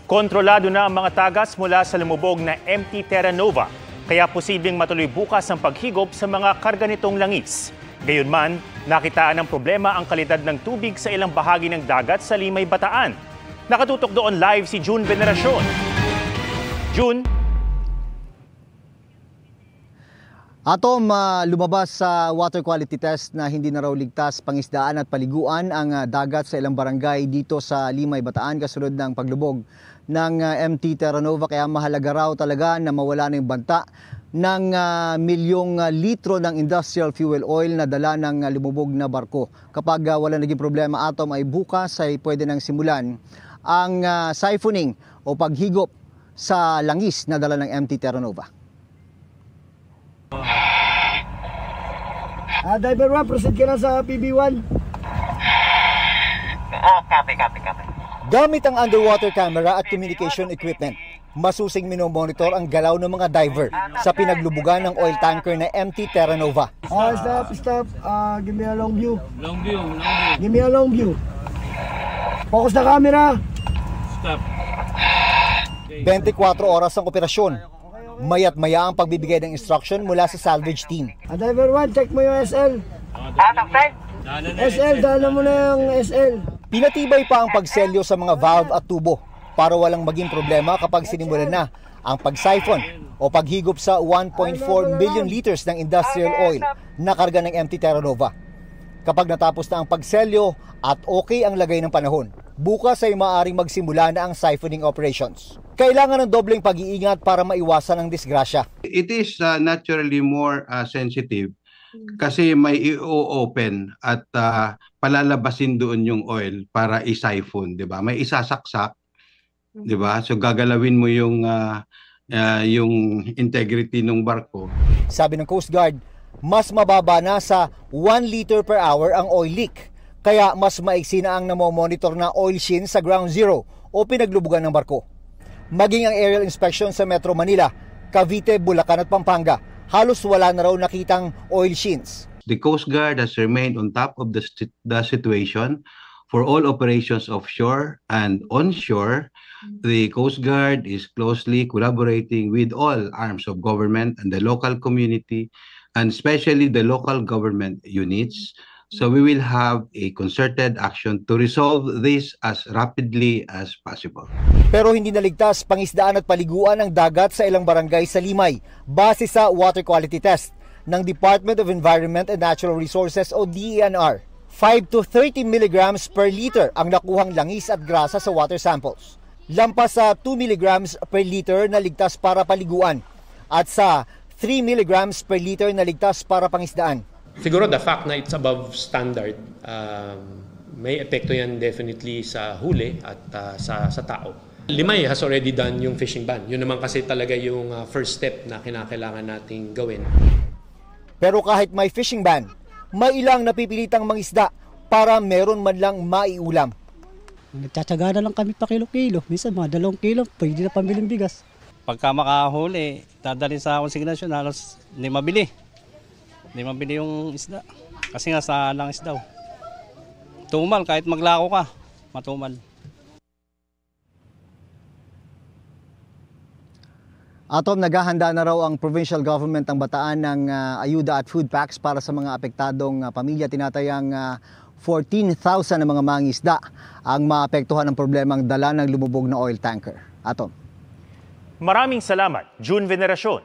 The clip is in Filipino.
Kontrolado na ang mga tagas mula sa lumubog na MT Terra Nova, kaya posibleng matuloy bukas ang paghigop sa mga karga nitong langis. Gayunman, nakitaan ng problema ang kalidad ng tubig sa ilang bahagi ng dagat sa Limay, Bataan. Nakatutok doon live si June Veneracion. June? Atom, lumabas sa water quality test na hindi na raw ligtas pangisdaan at paliguan ang dagat sa ilang barangay dito sa Limay, Bataan kasunod ng paglubog ng MT Terra Nova. Kaya mahalaga raw talaga na mawala na yung banta ng milyong litro ng industrial fuel oil na dala ng lumubog na barko. Kapag wala naging problema, Atom, ay bukas ay pwede nang simulan ang siphoning o paghigop sa langis na dala ng MT Terra Nova. Diver 1, proceed ka na sa PB1. Copy. Gamit ang underwater camera at communication equipment, masusing minomonitor ang galaw ng mga diver sa pinaglubugan ng oil tanker na MT Terra Nova. Stop. Give me a long view. Give me a long view. Focus na camera. Stop. 24 oras ang operasyon. Maya't maya ang pagbibigay ng instruction mula sa salvage team. Diver 1, check mo yung SL. SL, dala mo na yung SL. Pinatibay pa ang pagselyo sa mga valve at tubo para walang maging problema kapag sinimulan na ang pag-siphon o paghigop sa 1.4 million liters ng industrial oil na karga ng MT Terra Nova. Kapag natapos na ang pagselyo at okay ang lagay ng panahon, bukas ay maaaring magsimula na ang siphoning operations. Kailangan ng dobleng pag-iingat para maiwasan ang disgrasya. It is naturally more sensitive kasi may i-open at palalabasin doon yung oil para i-siphon, 'di ba? May isasaksak, 'di ba? So gagalawin mo yung integrity ng barko. Sabi ng Coast Guard, mas mababa na sa 1 liter per hour ang oil leak. Kaya mas maiksi na ang namomonitor na oil sheen sa ground zero o pinaglubugan ng barko. Maging ang aerial inspection sa Metro Manila, Cavite, Bulacan at Pampanga, halos wala na raw nakitang oil sheens. The Coast Guard has remained on top of the situation for all operations offshore and onshore. The Coast Guard is closely collaborating with all arms of government and the local community, and especially the local government units. So we will have a concerted action to resolve this as rapidly as possible. Pero hindi naligtas pangisdaan at paliguan ng dagat sa ilang barangay sa Limay base sa water quality test ng Department of Environment and Natural Resources o DENR. 5 to 30 milligrams per liter ang nakuhang langis at grasa sa water samples. Lampas sa 2 milligrams per liter na ligtas para paliguan at sa 3 milligrams per liter na ligtas para pangisdaan. Siguro the fact na it's above standard, may epekto yan definitely sa huli at sa tao. Limay has already done yung fishing ban. Yun naman kasi talaga yung first step na kinakailangan nating gawin. Pero kahit may fishing ban, may ilang napipilitang mangisda para meron man lang maiulam. Nagtsatsaga na lang kami pa kilo-kilo. Minsan mga 2 kilo, pwede na pambiling bigas. Pagka makahuli, dadalhin sa konsignasyon, halos hindi mabili. Hindi mabili yung isda. Kasi nga sa langis daw. Tumal, kahit maglako ka, matumal. Atom, naghahanda na raw ang provincial government ng Bataan ng ayuda at food packs para sa mga apektadong pamilya. Tinatayang 14,000 na mga mangisda ang maapektuhan ng problemang dala ng lumubog na oil tanker. Atom. Maraming salamat, June Veneracion.